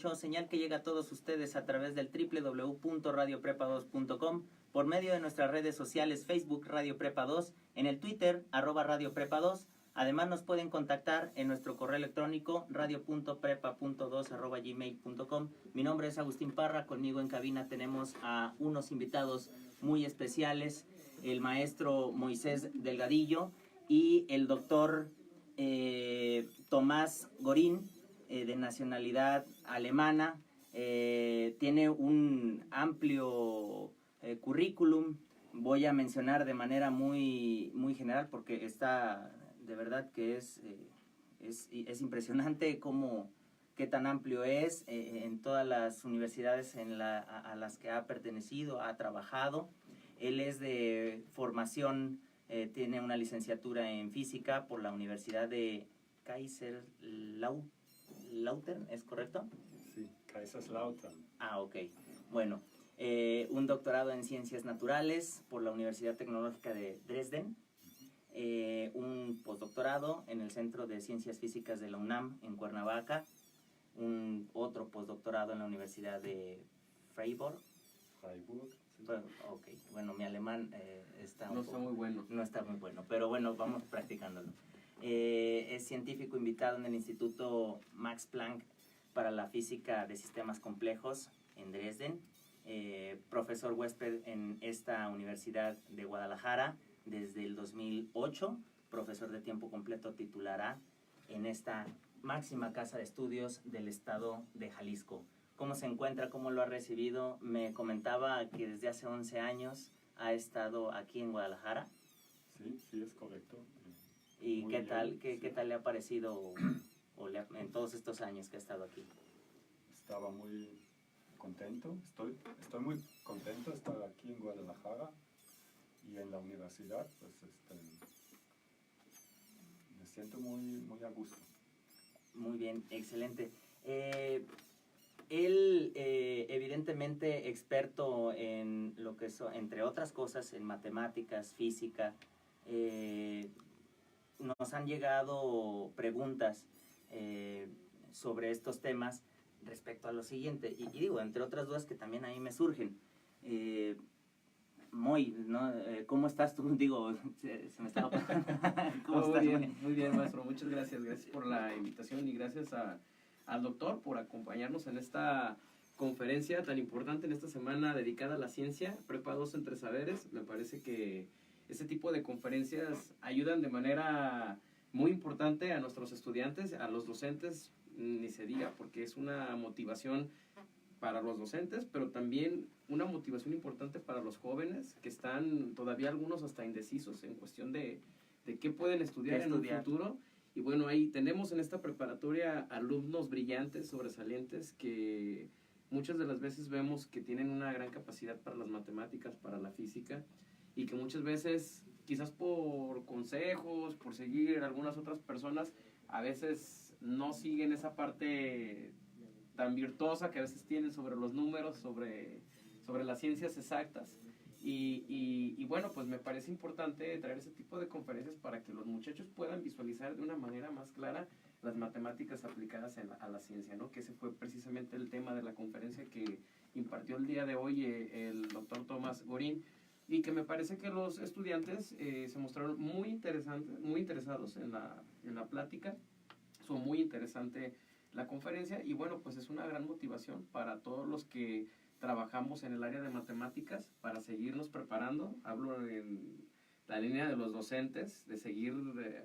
18, señal que llega a todos ustedes a través del www.radioprepa2.com, por medio de nuestras redes sociales Facebook Radio Prepa 2, en el Twitter @Radio Prepa 2. Además nos pueden contactar en nuestro correo electrónico radio.prepa.2@gmail.com. Mi nombre es Agustín Parra, conmigo en cabina tenemos a unos invitados muy especiales, el maestro Moisés Delgadillo y el doctor Tomás Gorín, de nacionalidad alemana. Tiene un amplio currículum. Voy a mencionar de manera muy general porque está, de verdad que es impresionante qué tan amplio es, en todas las universidades a las que ha pertenecido, ha trabajado. Él es de formación, tiene una licenciatura en física por la Universidad de Kaiserslautern, ¿es correcto? Sí, Kaiserslautern. Ah, ok. Bueno, un doctorado en Ciencias Naturales por la Universidad Tecnológica de Dresden, un postdoctorado en el Centro de Ciencias Físicas de la UNAM en Cuernavaca, otro postdoctorado en la Universidad de Freiburg. Sí. Ok, bueno, mi alemán no está muy bueno. No está muy bueno, pero bueno, vamos practicándolo. Es científico invitado en el Instituto Max Planck para la Física de Sistemas Complejos en Dresden, profesor huésped en esta Universidad de Guadalajara desde el 2008, profesor de tiempo completo titular A en esta máxima casa de estudios del estado de Jalisco. ¿Cómo se encuentra? ¿Cómo lo ha recibido? Me comentaba que desde hace 11 años ha estado aquí en Guadalajara. Sí, es correcto. ¿Y qué tal le ha parecido en todos estos años que ha estado aquí? Estaba muy contento, estoy muy contento de estar aquí en Guadalajara y en la universidad, pues me siento muy a gusto. Muy bien, excelente. Él, evidentemente experto en lo que son, entre otras cosas, en matemáticas, física. Nos han llegado preguntas sobre estos temas respecto a lo siguiente, y digo, entre otras dudas que también a mí me surgen. Moy, ¿no? ¿Cómo estás tú? Digo, se me estaba pasando. ¿Cómo estás? Muy bien, maestro, muchas gracias. Gracias por la invitación y gracias al doctor por acompañarnos en esta conferencia tan importante en esta semana dedicada a la ciencia, Prepa 2 entre saberes. Me parece que este tipo de conferencias ayudan de manera muy importante a nuestros estudiantes, a los docentes, ni se diga, porque es una motivación para los docentes, pero también una motivación importante para los jóvenes que están todavía algunos hasta indecisos en cuestión de qué pueden estudiar en un futuro. Y bueno, ahí tenemos en esta preparatoria alumnos brillantes, sobresalientes, que muchas de las veces vemos que tienen una gran capacidad para las matemáticas, para la física, y que muchas veces, quizás por consejos, por seguir algunas otras personas, a veces no siguen esa parte tan virtuosa que a veces tienen sobre los números, sobre las ciencias exactas. Y bueno, pues me parece importante traer ese tipo de conferencias para que los muchachos puedan visualizar de una manera más clara las matemáticas aplicadas a la ciencia, ¿no? Que ese fue precisamente el tema de la conferencia que impartió el día de hoy el doctor Tomás Gorín, y que me parece que los estudiantes se mostraron muy interesados en la plática. Fue muy interesante la conferencia y bueno, pues es una gran motivación para todos los que trabajamos en el área de matemáticas para seguirnos preparando. Hablo en la línea de los docentes, de seguir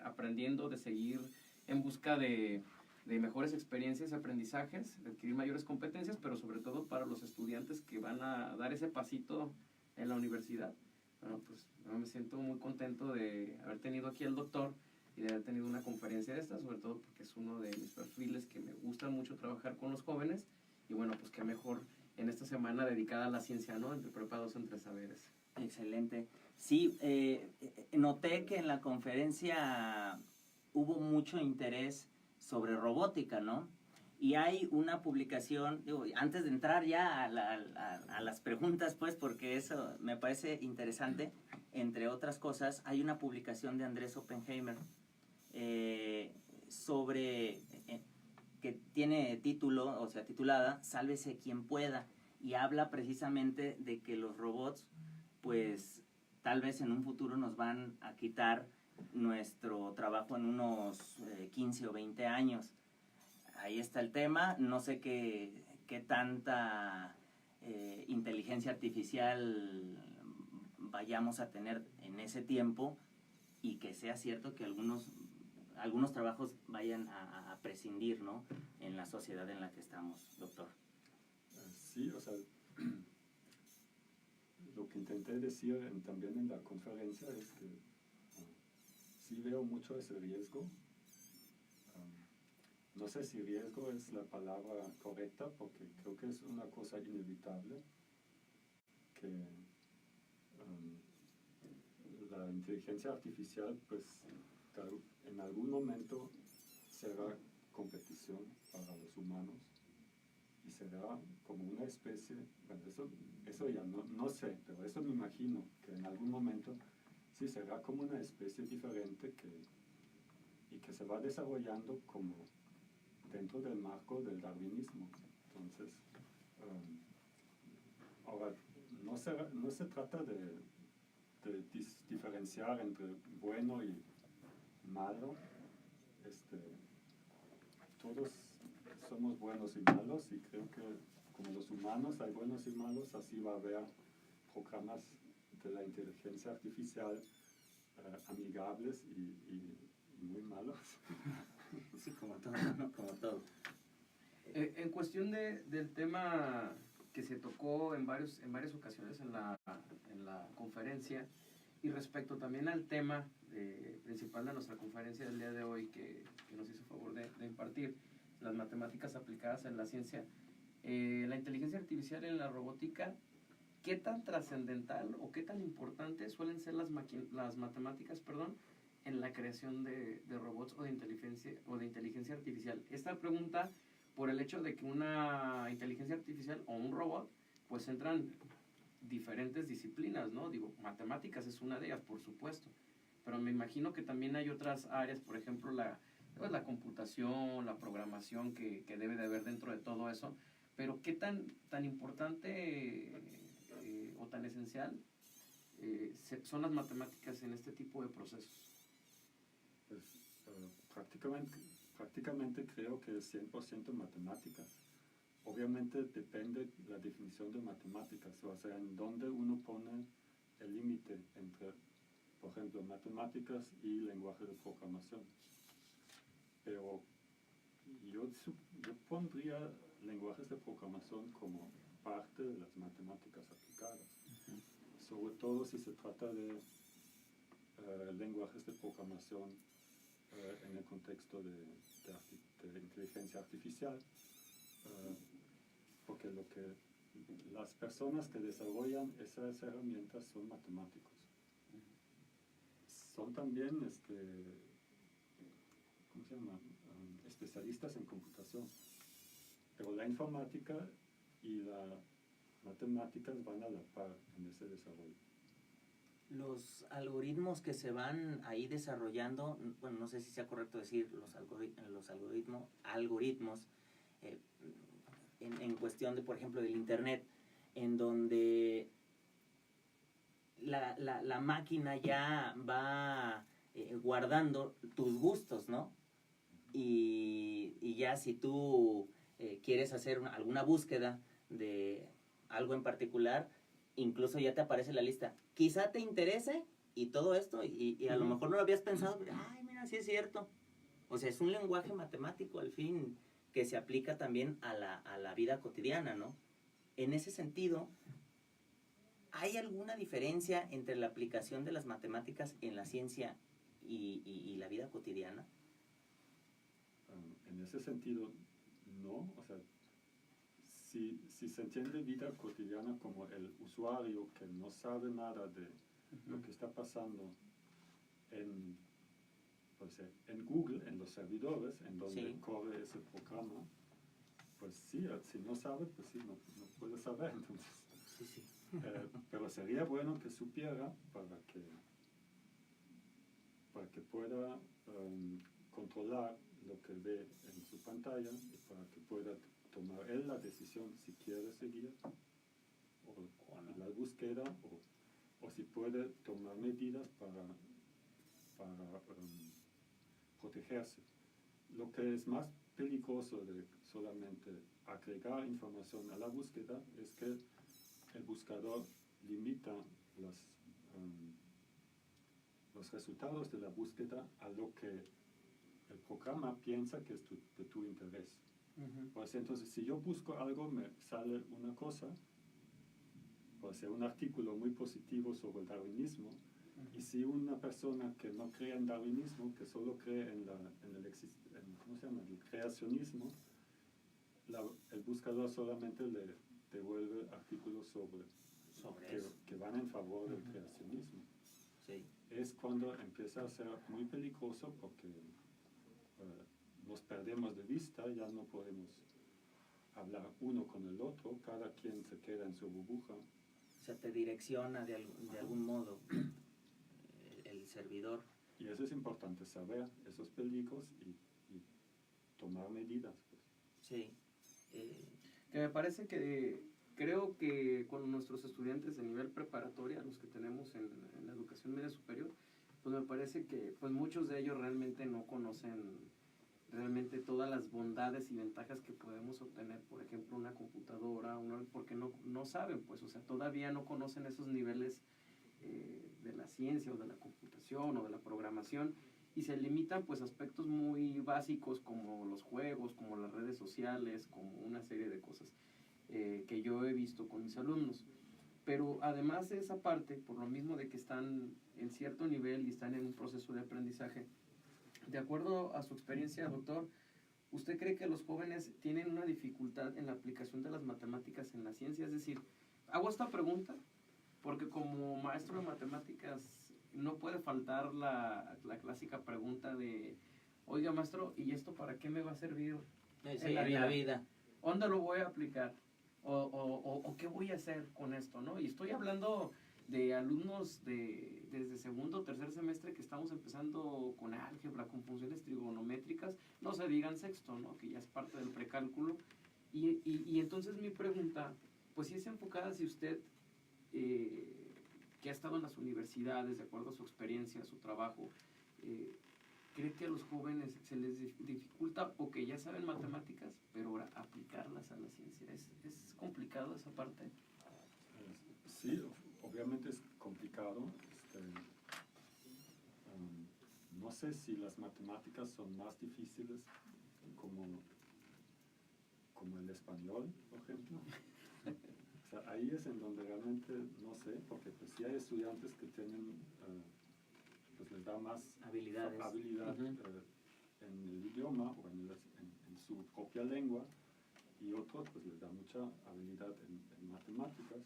aprendiendo, de seguir en busca de mejores experiencias, aprendizajes, de adquirir mayores competencias, pero sobre todo para los estudiantes que van a dar ese pasito en la universidad. Bueno, pues yo me siento muy contento de haber tenido aquí al doctor y de haber tenido una conferencia de esta, sobre todo porque es uno de mis perfiles que me gusta mucho trabajar con los jóvenes, y bueno, pues qué mejor en esta semana dedicada a la ciencia, ¿no? Entre Prepa 2 entre saberes. Excelente. Sí, noté que en la conferencia hubo mucho interés sobre robótica, ¿no? Y hay una publicación, digo, antes de entrar ya a las preguntas, pues, porque eso me parece interesante, entre otras cosas, hay una publicación de Andrés Oppenheimer sobre que tiene título, o sea, titulada Sálvese quien pueda, y habla precisamente de que los robots, pues, tal vez en un futuro nos van a quitar nuestro trabajo en unos 15 o 20 años. Ahí está el tema, no sé qué tanta inteligencia artificial vayamos a tener en ese tiempo, y que sea cierto que algunos trabajos vayan a prescindir, ¿no?, en la sociedad en la que estamos, doctor. Sí, o sea, lo que intenté decir también en la conferencia es que sí veo mucho ese riesgo. No sé si riesgo es la palabra correcta, porque creo que es una cosa inevitable, que la inteligencia artificial, pues, en algún momento será competición para los humanos y será como una especie, bueno, eso ya no sé, pero eso me imagino, que en algún momento sí será como una especie diferente y que se va desarrollando como dentro del marco del darwinismo. Entonces, ahora, no se trata de diferenciar entre bueno y malo. Todos somos buenos y malos, y creo que como los humanos hay buenos y malos, así va a haber programas de la inteligencia artificial amigables y muy malos. Sí, como todo, ¿no? Como todo. En cuestión del tema que se tocó en varias ocasiones en la conferencia, y respecto también al tema principal de nuestra conferencia del día de hoy, que nos hizo favor de impartir, las matemáticas aplicadas en la ciencia, la inteligencia artificial en la robótica, ¿qué tan trascendental o qué tan importantes suelen ser las matemáticas, en la creación de robots o de inteligencia artificial? Esta pregunta por el hecho de que una inteligencia artificial o un robot, pues entran diferentes disciplinas, ¿no? Digo, matemáticas es una de ellas, por supuesto, pero me imagino que también hay otras áreas, por ejemplo, la computación, la programación que debe de haber dentro de todo eso, pero ¿qué tan importante o tan esencial son las matemáticas en este tipo de procesos? Pues, prácticamente creo que es 100% matemáticas. Obviamente depende la definición de matemáticas, o sea, en dónde uno pone el límite entre, por ejemplo, matemáticas y lenguaje de programación. Pero yo pondría lenguajes de programación como parte de las matemáticas aplicadas, sobre todo si se trata de lenguajes de programación en el contexto de inteligencia artificial, porque las personas que desarrollan esas herramientas son matemáticos. Son también, ¿cómo se llama? Especialistas en computación. Pero la informática y las matemáticas van a la par en ese desarrollo. Los algoritmos que se van ahí desarrollando, bueno, no sé si sea correcto decir los algoritmos en cuestión de, por ejemplo, del internet, en donde la máquina ya va guardando tus gustos, ¿no? Y ya si tú quieres hacer alguna búsqueda de algo en particular, incluso ya te aparece la lista. Quizá te interese y todo esto, y a lo mejor no lo habías pensado, pero, ay, mira, sí es cierto. O sea, es un lenguaje matemático al fin que se aplica también a la vida cotidiana, ¿no? En ese sentido, ¿hay alguna diferencia entre la aplicación de las matemáticas en la ciencia y la vida cotidiana? En ese sentido, no. O sea, si se entiende vida cotidiana como el usuario que no sabe nada de lo que está pasando en Google, en los servidores, en donde corre ese programa, pues sí, si no sabe, pues sí, no puede saber. Entonces, Sí. pero sería bueno que supiera para que pueda controlar lo que ve en su pantalla y para que pueda tomar él la decisión si quiere seguir o la búsqueda o si puede tomar medidas para protegerse. Lo que es más peligroso de solamente agregar información a la búsqueda es que el buscador limita los resultados de la búsqueda a lo que el programa piensa que es de tu interés. Pues entonces, si yo busco algo, me sale una cosa, puede ser un artículo muy positivo sobre el darwinismo, y si una persona que no cree en darwinismo, que solo cree en ¿cómo se llama?, el creacionismo, el buscador solamente le devuelve artículos sobre eso. Que van en favor del creacionismo. Sí. Es cuando empieza a ser muy peligroso porque nos perdemos de vista, ya no podemos hablar uno con el otro, cada quien se queda en su burbuja. O sea, te direcciona de algún modo el servidor. Y eso es importante saber, esos peligros y tomar medidas. Pues. Sí. Que me parece que creo que con nuestros estudiantes de nivel preparatoria, los que tenemos en la educación media superior, pues me parece que pues muchos de ellos realmente no conocen realmente todas las bondades y ventajas que podemos obtener, por ejemplo, una computadora, porque no saben, pues, o sea, todavía no conocen esos niveles de la ciencia o de la computación o de la programación y se limitan pues a aspectos muy básicos como los juegos, como las redes sociales, como una serie de cosas que yo he visto con mis alumnos. Pero además de esa parte, por lo mismo de que están en cierto nivel y están en un proceso de aprendizaje, de acuerdo a su experiencia, doctor, ¿usted cree que los jóvenes tienen una dificultad en la aplicación de las matemáticas en la ciencia? Es decir, hago esta pregunta porque como maestro de matemáticas no puede faltar la clásica pregunta de, oiga maestro, ¿y esto para qué me va a servir en la vida? ¿Dónde lo voy a aplicar? ¿O qué voy a hacer con esto? ¿No? Y estoy hablando de alumnos desde segundo o tercer semestre que estamos empezando con álgebra, con funciones trigonométricas, no se digan sexto, ¿no? Que ya es parte del precálculo. Y entonces mi pregunta, pues sí es enfocada si usted, que ha estado en las universidades, de acuerdo a su experiencia, a su trabajo, ¿cree que a los jóvenes se les dificulta o que ya saben matemáticas, pero ahora aplicarlas a la ciencia? ¿Es complicado esa parte? Sí, obviamente es complicado. No sé si las matemáticas son más difíciles como el español, por ejemplo. O sea, ahí es en donde realmente no sé, porque pues sí hay estudiantes que tienen, pues les da más habilidad en el idioma o en su propia lengua, y otros pues les da mucha habilidad en matemáticas.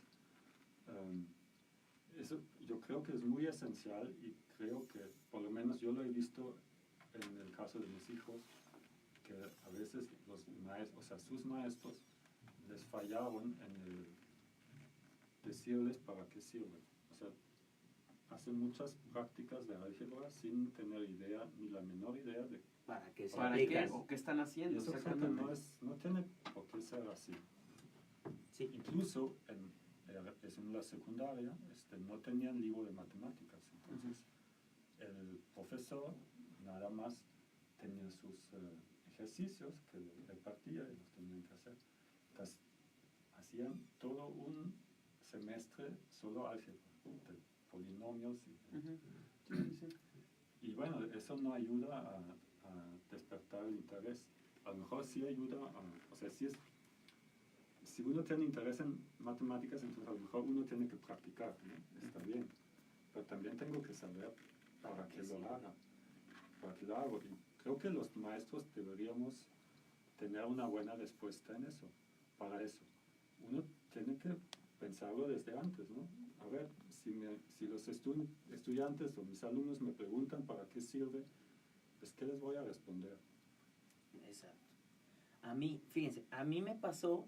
Eso yo creo que es muy esencial y creo que por lo menos yo lo he visto en el caso de mis hijos, que a veces los maestros, o sea, sus maestros les fallaron en el decirles para qué sirve. O sea, hacen muchas prácticas de álgebra sin tener idea, ni la menor idea de para qué se ¿para aplican. qué o qué están haciendo. Y eso creo que no tiene por qué ser así. Sí. Incluso en la secundaria no tenían libro de matemáticas, entonces el profesor nada más tenía sus ejercicios que repartía y los tenían que hacer. Entonces, hacían todo un semestre solo álgebra, de polinomios. Y bueno, eso no ayuda a despertar el interés. A lo mejor sí ayuda, o sea, si uno tiene interés en matemáticas, entonces a lo mejor uno tiene que practicar, ¿no? Está bien. Pero también tengo que saber para qué lo haga, para qué lo hago. Y creo que los maestros deberíamos tener una buena respuesta en eso, para eso. Uno tiene que pensarlo desde antes, ¿no? A ver, si los estudiantes o mis alumnos me preguntan para qué sirve, pues ¿qué les voy a responder? Exacto. Fíjense, a mí me pasó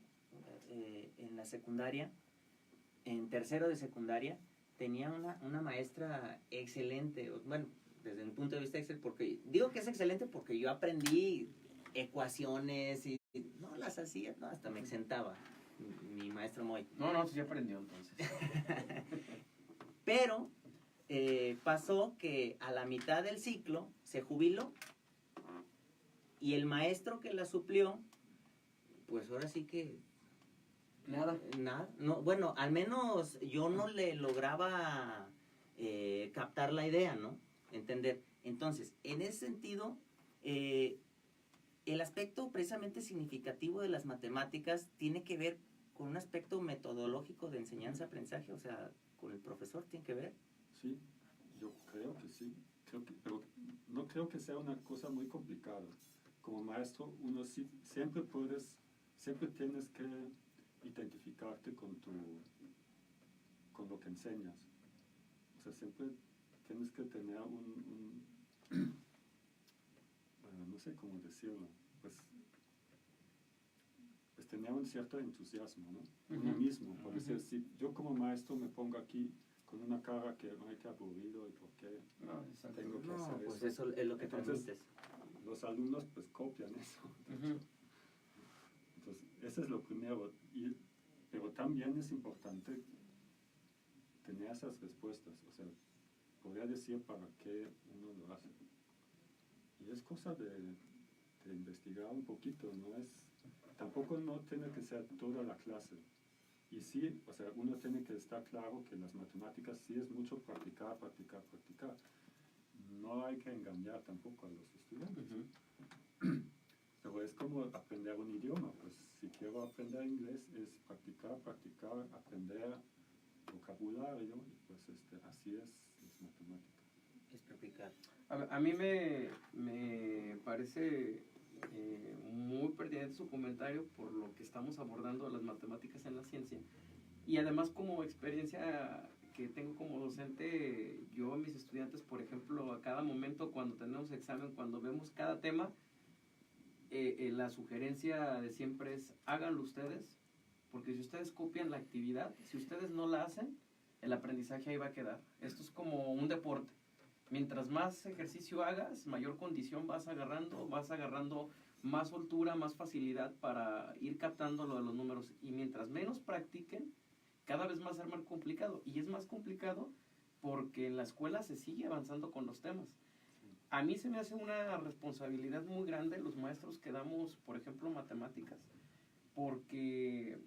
en la secundaria, en tercero de secundaria, tenía una maestra excelente, bueno, desde mi punto de vista Excel, porque digo que es excelente porque yo aprendí ecuaciones y no las hacía, no, hasta me exentaba mi maestro Moy. No, sí aprendió entonces. Pero pasó que a la mitad del ciclo se jubiló y el maestro que la suplió, pues ahora sí que Nada. nada, no, bueno, al menos yo no le lograba captar la idea, ¿no? Entender. Entonces, en ese sentido, el aspecto precisamente significativo de las matemáticas tiene que ver con un aspecto metodológico de enseñanza-aprendizaje, o sea, con el profesor tiene que ver. Sí, yo creo que sí, pero no creo que sea una cosa muy complicada. Como maestro, uno sí, siempre tienes que identificarte con lo que enseñas. O sea, siempre tienes que tener no sé cómo decirlo, pues tener un cierto entusiasmo, ¿no? Uno mismo, por decir, si yo como maestro me pongo aquí con una cara que, ay, qué aburrido, y por qué tengo que hacer Pues eso. eso es lo que Entonces, transmites. los alumnos pues copian eso. Entonces, eso es lo primero. Pero también es importante tener esas respuestas, o sea, podría decir para qué uno lo hace. Y es cosa de investigar un poquito, tampoco no tiene que ser toda la clase. Y sí, o sea, uno tiene que estar claro que las matemáticas sí es mucho practicar. No hay que engañar tampoco a los estudiantes. Pero es como aprender un idioma, pues si quiero aprender inglés es practicar, aprender vocabulario, y pues así es matemática. Es practicar. A mí me parece muy pertinente su comentario por lo que estamos abordando las matemáticas en la ciencia. Y además como experiencia que tengo como docente, yo a mis estudiantes, por ejemplo, a cada momento cuando tenemos examen, cuando vemos cada tema, la sugerencia de siempre es háganlo ustedes, porque si ustedes copian la actividad, si ustedes no la hacen, el aprendizaje ahí va a quedar. Esto es como un deporte. Mientras más ejercicio hagas, mayor condición vas agarrando más soltura, más facilidad para ir captando lo de los números. Y mientras menos practiquen, cada vez más va a ser más complicado. Y es más complicado porque en la escuela se sigue avanzando con los temas. A mí se me hace una responsabilidad muy grande los maestros que damos, por ejemplo, matemáticas, porque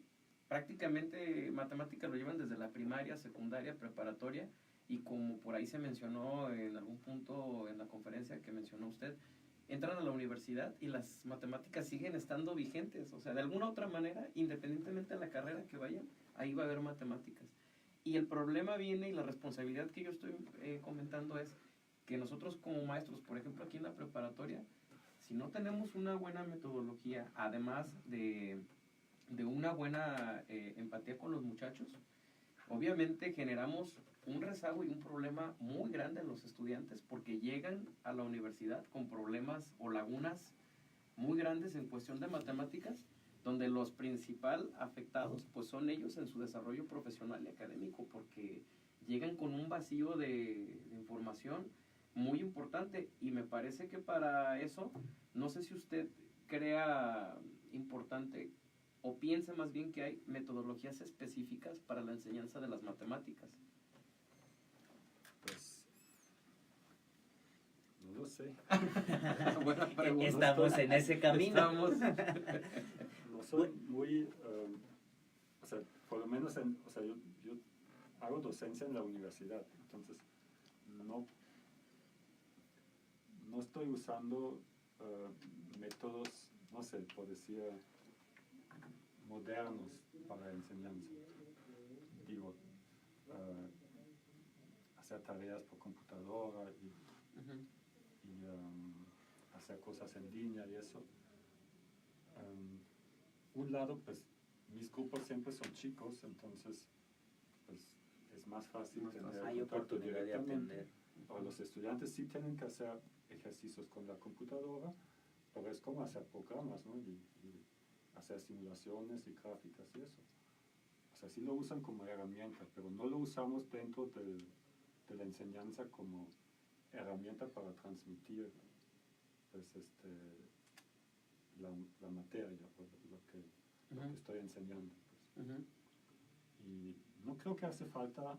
prácticamente matemáticas lo llevan desde la primaria, secundaria, preparatoria, y como por ahí se mencionó en algún punto en la conferencia que mencionó usted, entran a la universidad y las matemáticas siguen estando vigentes, o sea, de alguna otra manera, independientemente de la carrera que vayan, ahí va a haber matemáticas. Y el problema viene, y la responsabilidad que yo estoy comentando es que nosotros como maestros, por ejemplo aquí en la preparatoria, si no tenemos una buena metodología, además de una buena empatía con los muchachos, obviamente generamos un rezago y un problema muy grande en los estudiantes porque llegan a la universidad con problemas o lagunas muy grandes en cuestión de matemáticas, donde los principal afectados pues son ellos en su desarrollo profesional y académico, porque llegan con un vacío de información muy importante. Y me parece que para eso, no sé si usted crea importante o piensa más bien que hay metodologías específicas para la enseñanza de las matemáticas. Pues no lo sé. Buena pregunta. Estamos en ese camino. Estamos. No soy muy, o sea, por lo menos, o sea, yo hago docencia en la universidad, entonces no estoy usando métodos, no sé, por decir, modernos para la enseñanza. Digo, hacer tareas por computadora y hacer cosas en línea y eso. Un lado, pues, mis grupos siempre son chicos, entonces, pues, es más fácil tener Hay contacto oportunidad de directamente. aprender. Ahora, los estudiantes sí tienen que hacer ejercicios con la computadora, pero es como hacer programas, ¿no? Y hacer simulaciones y gráficas y eso. O sea, sí lo usan como herramienta, pero no lo usamos dentro de la enseñanza como herramienta para transmitir pues, la materia, o lo que estoy enseñando. Pues. Y no creo que hace falta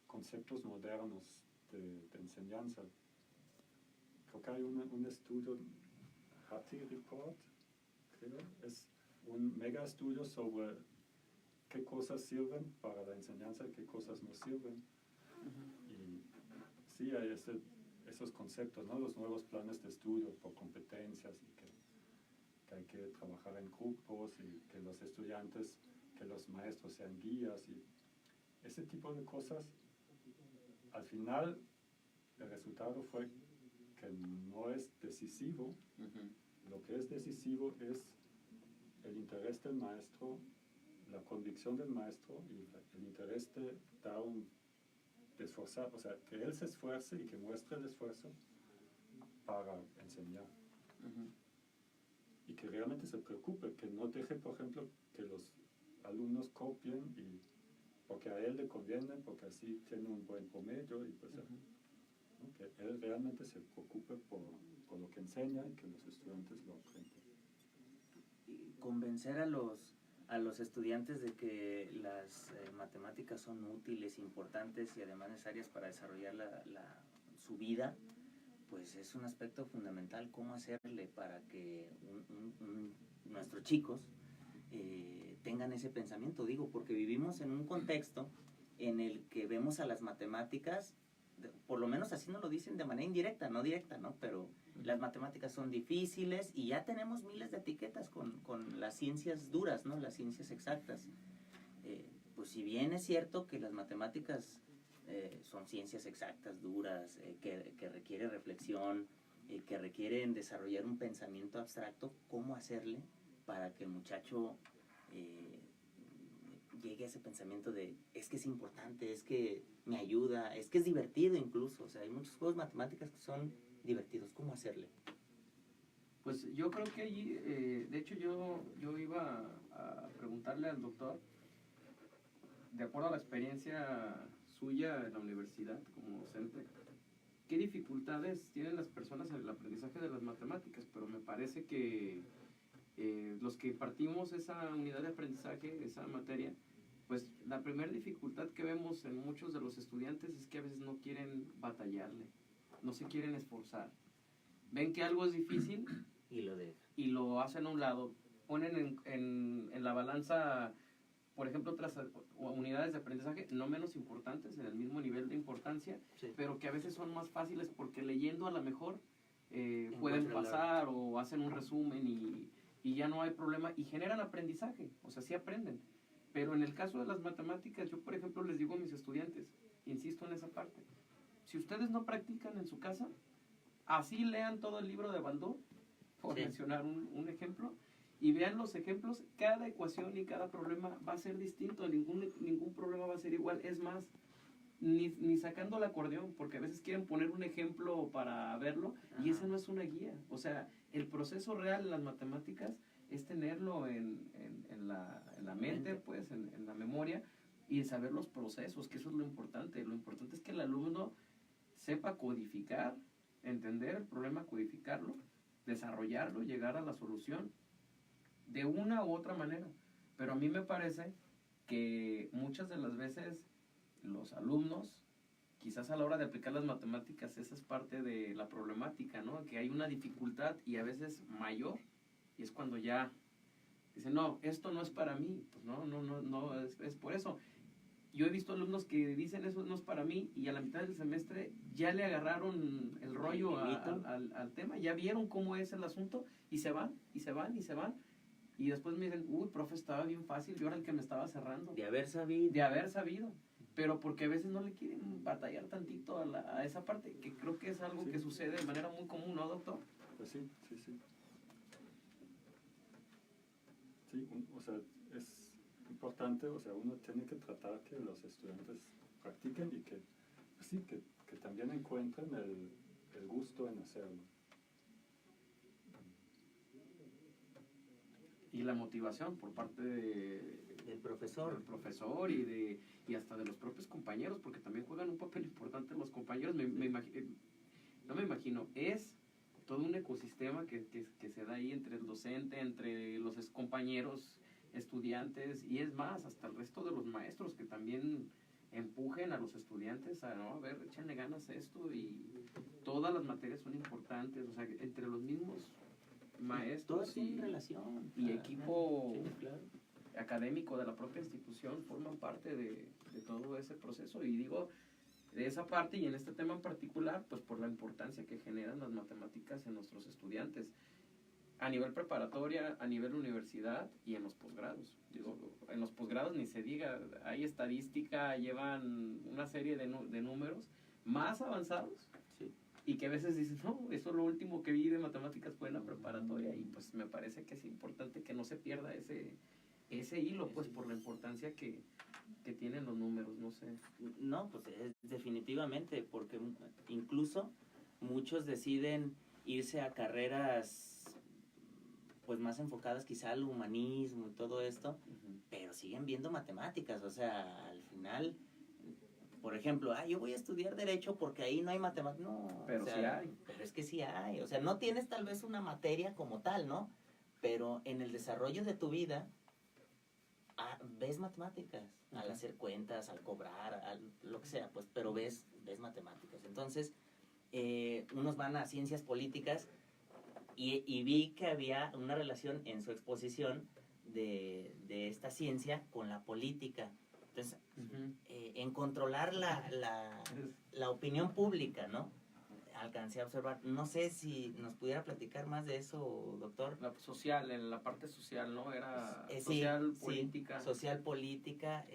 conceptos modernos de enseñanza. Creo que hay un estudio, Hattie Report, creo, es un mega estudio sobre qué cosas sirven para la enseñanza y qué cosas no sirven. Y sí, hay esos conceptos, ¿no? Los nuevos planes de estudio por competencias y que hay que trabajar en grupos y que los estudiantes, que los maestros sean guías y ese tipo de cosas. Al final, el resultado fue que no es decisivo. Lo que es decisivo es el interés del maestro, la convicción del maestro y el interés de esforzar, o sea, que él se esfuerce y que muestre el esfuerzo para enseñar. Y que realmente se preocupe, que no deje, por ejemplo, que los alumnos copien porque a él le conviene, porque así tiene un buen promedio y pues, ¿no? Que él realmente se preocupe por lo que enseña y que los estudiantes lo aprendan. Y convencer a los estudiantes de que las matemáticas son útiles, importantes y además necesarias para desarrollar su vida, pues es un aspecto fundamental. Cómo hacerle para que nuestros chicos tengan ese pensamiento, digo, porque vivimos en un contexto en el que vemos a las matemáticas, por lo menos así nos lo dicen de manera indirecta, no directa, ¿no? Pero las matemáticas son difíciles y ya tenemos miles de etiquetas con las ciencias duras, ¿no? Las ciencias exactas. Pues si bien es cierto que las matemáticas son ciencias exactas, duras, que requiere reflexión, que requieren desarrollar un pensamiento abstracto, ¿cómo hacerle para que el muchacho llegue a ese pensamiento de es que es importante, es que me ayuda, es que es divertido incluso? O sea, hay muchos juegos matemáticas que son divertidos. ¿Cómo hacerle? Pues yo creo que allí, de hecho yo iba a preguntarle al doctor, de acuerdo a la experiencia suya en la universidad como docente, ¿qué dificultades tienen las personas en el aprendizaje de las matemáticas? Pero me parece que los que partimos esa unidad de aprendizaje, esa materia, pues la primera dificultad que vemos en muchos de los estudiantes es que a veces no quieren batallarle, no se quieren esforzar. Ven que algo es difícil y lo hacen a un lado. Ponen en la balanza, por ejemplo, otras unidades de aprendizaje no menos importantes, en el mismo nivel de importancia, sí, pero que a veces son más fáciles porque leyendo a lo mejor pueden pasar o hacen un resumen y ya no hay problema y generan aprendizaje, o sea, sí aprenden. Pero en el caso de las matemáticas, yo por ejemplo les digo a mis estudiantes, insisto en esa parte, si ustedes no practican en su casa, así lean todo el libro de Baldor, por mencionar un ejemplo, y vean los ejemplos, cada ecuación y cada problema va a ser distinto, ningún problema va a ser igual. Es más, ni sacando el acordeón, porque a veces quieren poner un ejemplo para verlo, y esa no es una guía. O sea, el proceso real en las matemáticas es tenerlo en la mente, pues, en la memoria, y saber los procesos, que eso es lo importante. Lo importante es que el alumno sepa codificar, entender el problema, codificarlo, desarrollarlo, llegar a la solución de una u otra manera. Pero a mí me parece que muchas de las veces los alumnos, quizás a la hora de aplicar las matemáticas, esa es parte de la problemática, ¿no? Que hay una dificultad y a veces mayor, y es cuando ya dicen, no, esto no es para mí. Pues no, es por eso. Yo he visto alumnos que dicen eso no es para mí y a la mitad del semestre ya le agarraron el rollo al tema, ya vieron cómo es el asunto y se van. Y después me dicen, uy, profe, estaba bien fácil, yo era el que me estaba cerrando. De haber sabido. Pero porque a veces no le quieren batallar tantito a esa parte, que creo que es algo que sucede de manera muy común, ¿no, doctor? Pues sí. Sí, o sea, es importante, o sea, uno tiene que tratar que los estudiantes practiquen y que, pues sí, que también encuentren el gusto en hacerlo. Y la motivación por parte del profesor y hasta de los propios compañeros, porque también juegan un papel importante los compañeros. no me imagino, es todo un ecosistema que se da ahí entre el docente, entre los compañeros, estudiantes, y es más, hasta el resto de los maestros que también empujen a los estudiantes a, no, a ver, échenle ganas a esto, y todas las materias son importantes, o sea, entre los mismos maestros tienen relación. y equipo Sí, claro. académico de la propia institución forman parte de todo ese proceso. Y digo, de esa parte y en este tema en particular, pues por la importancia que generan las matemáticas en nuestros estudiantes, a nivel preparatoria, a nivel universidad y en los posgrados. Digo, en los posgrados ni se diga, hay estadística, llevan una serie de números más avanzados. Sí. Y que a veces dices, no, eso es lo último que vi de matemáticas fue en la preparatoria, y pues me parece que es importante que no se pierda ese hilo, pues por la importancia que tienen los números, no sé. No, pues definitivamente, porque incluso muchos deciden irse a carreras pues más enfocadas quizá al humanismo y todo esto, pero siguen viendo matemáticas, o sea, al final, por ejemplo, yo voy a estudiar Derecho porque ahí no hay matemáticas, no, Pero o sea, sí hay. Pero es que sí hay, o sea, no tienes tal vez una materia como tal, ¿no? Pero en el desarrollo de tu vida, ves matemáticas, al hacer cuentas, al cobrar, lo que sea, pues, pero ves matemáticas. Entonces, unos van a ciencias políticas y vi que había una relación en su exposición de esta ciencia con la política. Entonces, en controlar la opinión pública, ¿no? Alcancé a observar. No sé si nos pudiera platicar más de eso, doctor. La social, en la parte social, ¿no? Era política. Sí, social, política.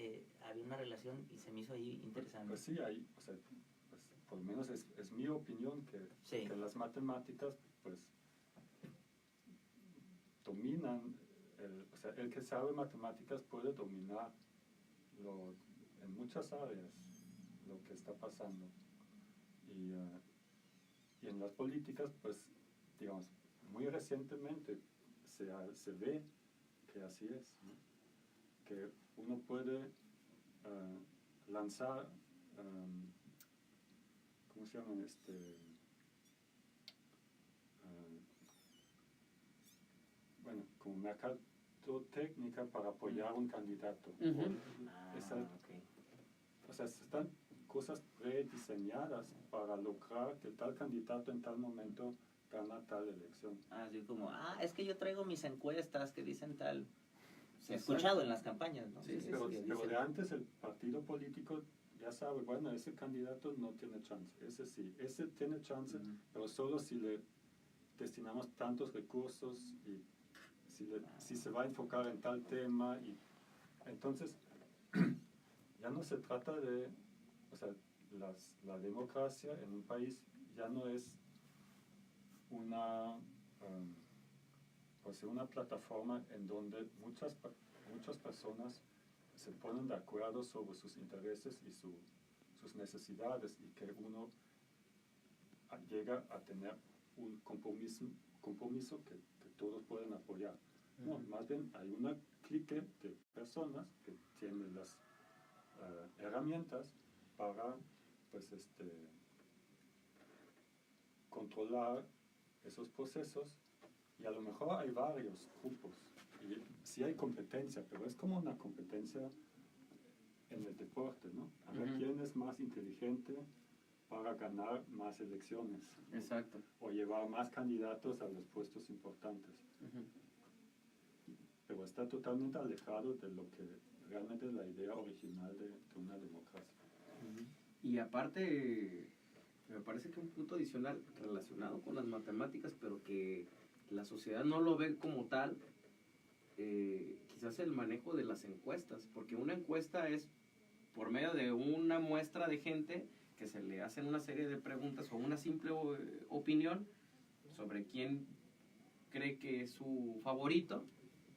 Había una relación y se me hizo ahí interesante. Pues sí, hay, o sea, pues, por lo menos es mi opinión que las matemáticas, pues, dominan, o sea, el que sabe matemáticas puede dominar en muchas áreas lo que está pasando. Y en las políticas, pues, digamos, muy recientemente se ve que así es, ¿no? Que uno puede lanzar, ¿cómo se llama? Bueno, como mercadotecnia para apoyar un candidato. Okay. O sea, están cosas prediseñadas para lograr que tal candidato en tal momento gana tal elección. Así como, es que yo traigo mis encuestas que dicen tal. Se ha Exacto. escuchado en las campañas, ¿no? Sí, pero de antes el partido político ya sabe, bueno, ese candidato no tiene chance, ese sí, ese tiene chance, pero solo si le destinamos tantos recursos y si se va a enfocar en tal tema. Y entonces ya no se trata de, o sea, la democracia en un país ya no es una plataforma en donde muchas personas se ponen de acuerdo sobre sus intereses y sus necesidades, y que uno llega a tener un compromiso que todos pueden apoyar. No, más bien hay una clique de personas que tienen las herramientas para, pues, controlar esos procesos, y a lo mejor hay varios grupos y sí hay competencia, pero es como una competencia en el deporte, ¿no? A ver quién es más inteligente para ganar más elecciones. Exacto. O llevar más candidatos a los puestos importantes. Pero está totalmente alejado de lo que realmente es la idea original de una democracia. Y aparte, me parece que un punto adicional relacionado con las matemáticas, pero que la sociedad no lo ve como tal, quizás el manejo de las encuestas, porque una encuesta es por medio de una muestra de gente que se le hacen una serie de preguntas o una simple opinión sobre quién cree que es su favorito.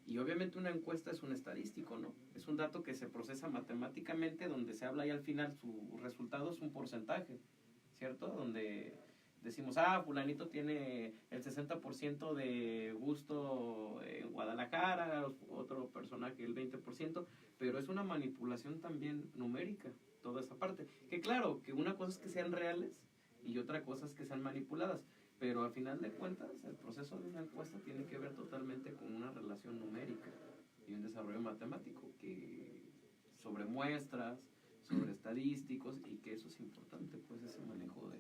Y obviamente una encuesta es un estadístico, ¿no? Es un dato que se procesa matemáticamente, donde se habla y al final su resultado es un porcentaje, ¿cierto? Donde decimos, fulanito tiene el 60% de gusto en Guadalajara, otro personaje el 20%, pero es una manipulación también numérica, toda esa parte. Que claro, que una cosa es que sean reales y otra cosa es que sean manipuladas. Pero al final de cuentas, el proceso de una encuesta tiene que ver totalmente con una relación numérica y un desarrollo matemático sobre muestras, sobre estadísticos, y que eso es importante, pues ese manejo de...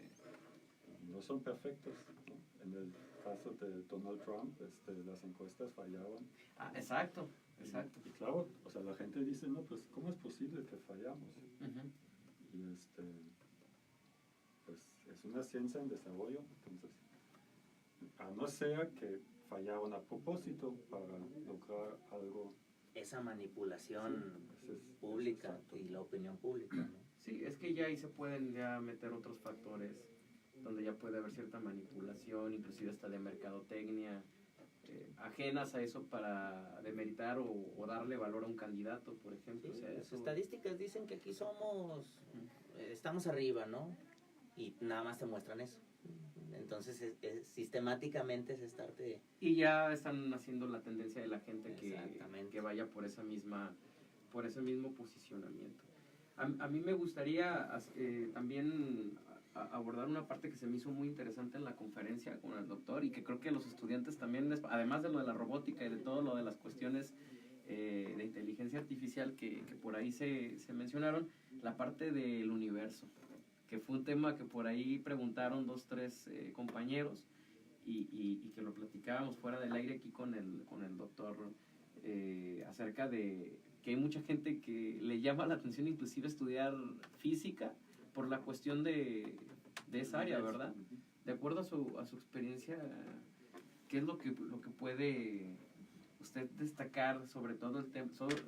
No son perfectos, ¿no? En el caso de Donald Trump, las encuestas fallaban. Ah, exacto. Y claro, o sea, la gente dice, no, pues, ¿cómo es posible que fallamos? Y pues, es una ciencia en desarrollo, entonces, a no ser que fallaron a propósito para lograr algo. Esa manipulación Sí, pública exacto. y la opinión pública, ¿no? Sí, es que ya ahí se pueden ya meter otros factores donde ya puede haber cierta manipulación, inclusive hasta de mercadotecnia, ajenas a eso para demeritar o darle valor a un candidato, por ejemplo. Sí, o sea, las eso... estadísticas dicen que aquí estamos arriba, ¿no? Y nada más te muestran eso. Entonces, sistemáticamente es estarte... Y ya están haciendo la tendencia de la gente Exactamente. que vaya por ese mismo posicionamiento. A mí me gustaría también abordar una parte que se me hizo muy interesante en la conferencia con el doctor, y que creo que los estudiantes también, además de lo de la robótica y de todo lo de las cuestiones de inteligencia artificial que por ahí se mencionaron, la parte del universo, que fue un tema que por ahí preguntaron 2, 3 compañeros, y que lo platicábamos fuera del aire aquí con el doctor, acerca de que hay mucha gente que le llama la atención inclusive estudiar física por la cuestión de esa área, ¿verdad? De acuerdo a su experiencia, ¿qué es lo que puede usted destacar sobre todo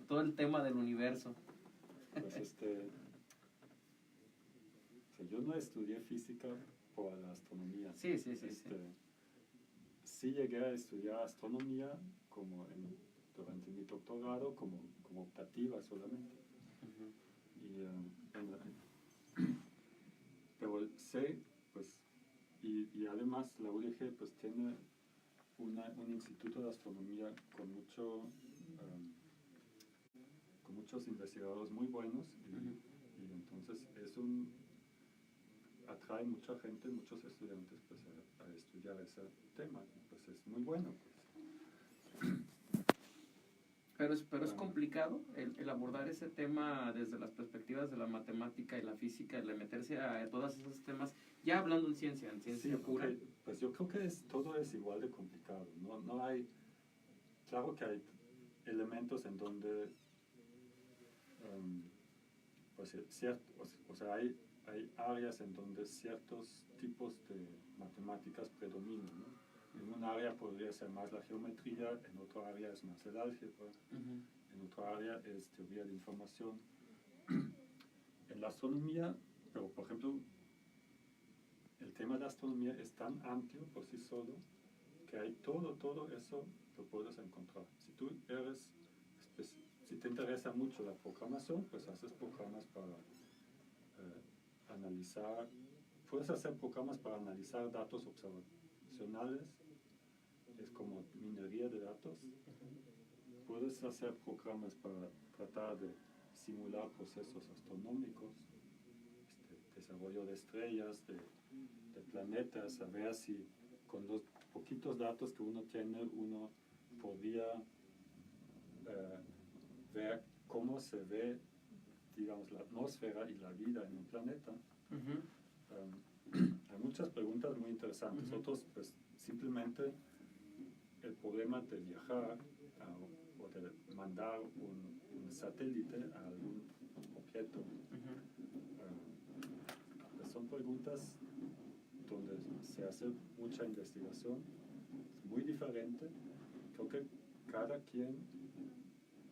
todo el tema del universo? Pues yo no estudié física por la astronomía. Sí. Sí llegué a estudiar astronomía durante mi doctorado como optativa solamente. Pero sé, pues, y además la UDG pues tiene un instituto de astronomía con muchos investigadores muy buenos, y entonces atrae mucha gente, muchos estudiantes pues a estudiar ese tema, pues es muy bueno, pues. Pero es complicado el abordar ese tema desde las perspectivas de la matemática y la física, el meterse a todos esos temas, ya hablando en ciencia Sí, pura. pues yo creo que todo es igual de complicado. No hay, claro que hay elementos en donde, pues o sea, hay áreas en donde ciertos tipos de matemáticas predominan, ¿no? En un área podría ser más la geometría, en otra área es más el álgebra, en otra área es teoría de información. En la astronomía, pero por ejemplo, el tema de astronomía es tan amplio por sí solo que hay todo eso lo puedes encontrar. Si te interesa mucho la programación, pues haces programas para puedes hacer programas para analizar datos observacionales, es como minería de datos. Puedes hacer programas para tratar de simular procesos astronómicos, desarrollo de estrellas, de planetas, a ver si con los poquitos datos que uno tiene, uno podía ver cómo se ve, digamos, la atmósfera y la vida en un planeta. Hay muchas preguntas muy interesantes. Otros, pues, simplemente el problema de viajar o de mandar un satélite a algún objeto. Pues son preguntas donde se hace mucha investigación, es muy diferente. Creo que cada quien,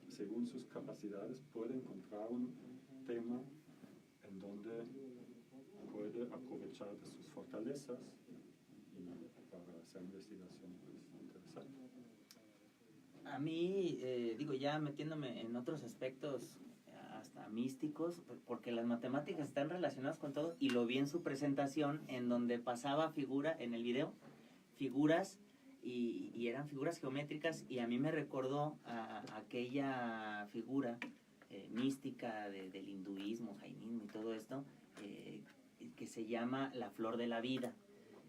según sus capacidades, puede encontrar un tema en donde puede aprovechar de sus fortalezas y para hacer investigación interesante. A mí, ya metiéndome en otros aspectos hasta místicos, porque las matemáticas están relacionadas con todo, y lo vi en su presentación, en donde pasaba en el video, figuras, y eran figuras geométricas, y a mí me recordó a aquella figura mística del hinduismo, jainismo y todo esto, que se llama La Flor de la Vida.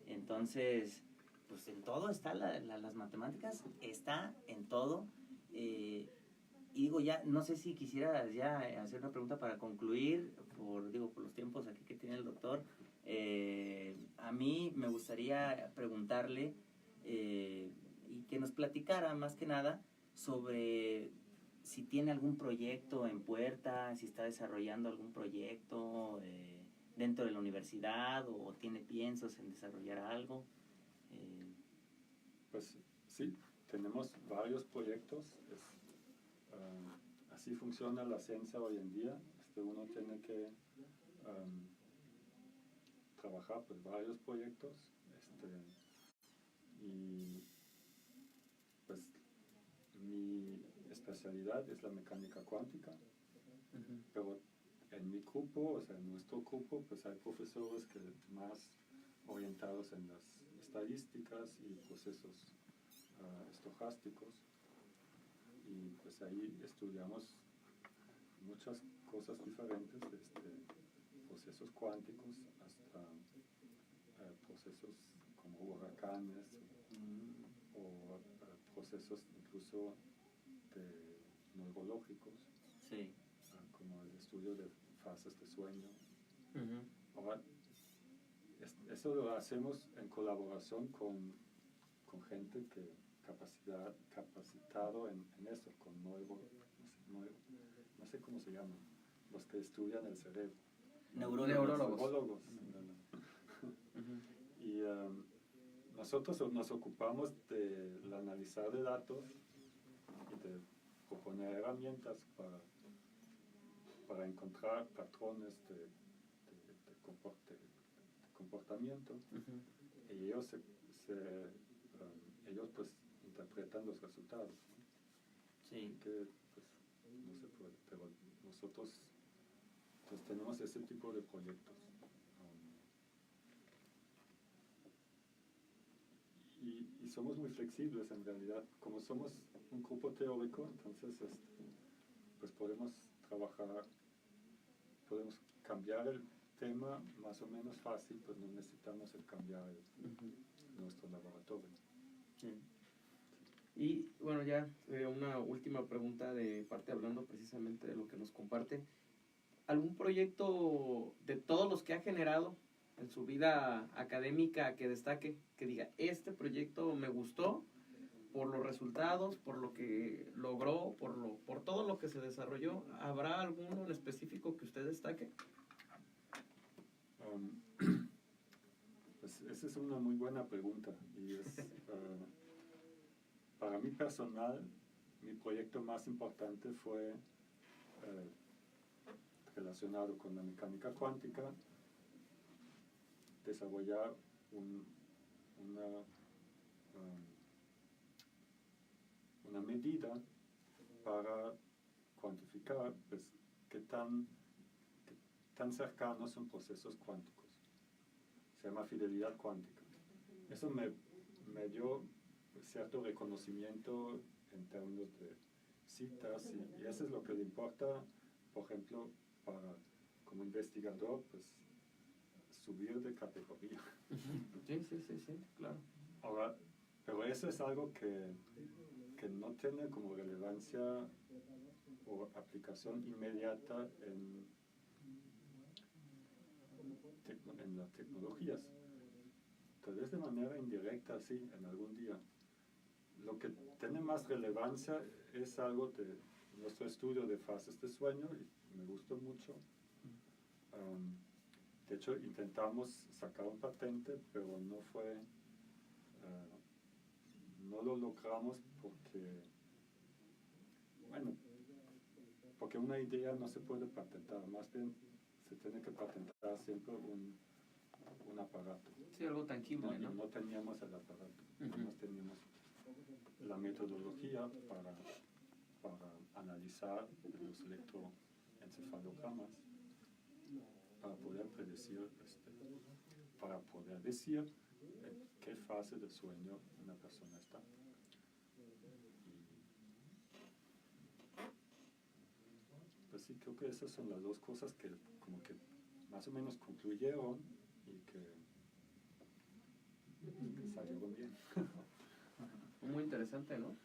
Entonces, pues en todo está las matemáticas, está en todo. Y digo, ya, no sé si quisieras ya hacer una pregunta para concluir, por los tiempos aquí que tiene el doctor. A mí me gustaría preguntarle y que nos platicara más que nada sobre si tiene algún proyecto en puerta, si está desarrollando algún proyecto dentro de la universidad o tiene piensos en desarrollar algo. Pues sí, tenemos varios proyectos. Así funciona la ciencia hoy en día. Uno tiene que trabajar pues, varios proyectos. Y pues mi especialidad es la mecánica cuántica, pero en mi grupo, o sea, en nuestro grupo, pues hay profesores que más orientados en las estadísticas y procesos estocásticos, y pues ahí estudiamos muchas cosas diferentes, desde procesos cuánticos hasta procesos como huracanes o procesos incluso neurológicos, Sí. como el estudio de fases de sueño. Ahora, eso lo hacemos en colaboración con gente que capacitado en eso, con no sé cómo se llaman, los que estudian el cerebro. Neurólogos. Y nosotros nos ocupamos de analizar de datos y de proponer herramientas para encontrar patrones de comportamiento. Y ellos ellos pues interpretan los resultados, ¿no? Sí. Que pues no se puede, pero nosotros pues tenemos ese tipo de proyectos. Y somos muy flexibles en realidad. Como somos un grupo teórico, entonces pues podemos trabajar, podemos cambiar el tema más o menos fácil, pues no necesitamos cambiar nuestro laboratorio. Sí. Y bueno, ya una última pregunta de parte, hablando precisamente de lo que nos comparte. ¿Algún proyecto de todos los que ha generado en su vida académica que destaque, que diga, este proyecto me gustó por los resultados, por lo que logró, por todo lo que se desarrolló? ¿Habrá alguno en específico que usted destaque? Pues esa es una muy buena pregunta, y para mí personal, mi proyecto más importante fue relacionado con la mecánica cuántica, desarrollar una medida para cuantificar pues, qué tan cercanos son procesos cuánticos. Se llama fidelidad cuántica. Eso me dio cierto reconocimiento en términos de citas, y eso es lo que le importa, por ejemplo, como investigador, pues subir de categoría. Sí, claro. Ahora, pero eso es algo que no tiene como relevancia o aplicación inmediata en las tecnologías. Tal vez de manera indirecta, sí, en algún día. Lo que tiene más relevancia es algo de nuestro estudio de fases de sueño, y me gustó mucho. De hecho, intentamos sacar un patente, pero no lo logramos porque una idea no se puede patentar, más bien se tiene que patentar siempre un aparato. Sí, algo tangible, ¿no? No teníamos el aparato, no teníamos la metodología para analizar los electroencefalogramas, para poder predecir, para poder decir en qué fase de sueño una persona está. Pues sí, creo que esas son las dos cosas que como que más o menos concluyeron y que salieron bien. Muy interesante, ¿no?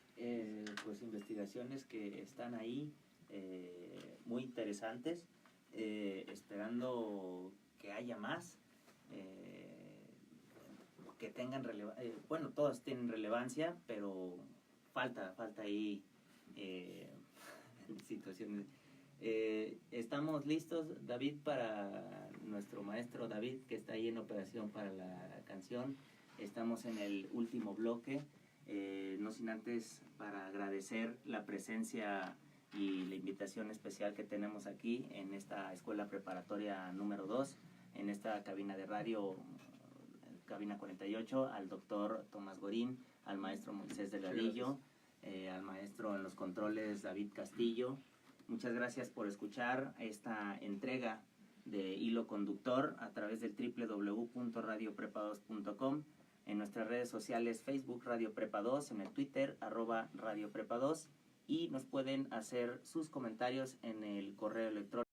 Pues investigaciones que están ahí, muy interesantes, esperando que haya más, que tengan relevancia. Bueno, todas tienen relevancia, pero falta ahí situaciones. Estamos listos, David, para nuestro maestro David, que está ahí en operación para la canción. Estamos en el último bloque, no sin antes para agradecer la presencia y la invitación especial que tenemos aquí en esta escuela preparatoria número 2, en esta cabina de radio, cabina 48, al doctor Tomás Gorín, al maestro Moisés de Ladillo, al maestro en los controles David Castillo. Muchas gracias por escuchar esta entrega de Hilo Conductor a través del www.radioprepa2.com, en nuestras redes sociales Facebook Radio Prepa 2, en el Twitter @Radio Prepa 2, y nos pueden hacer sus comentarios en el correo electrónico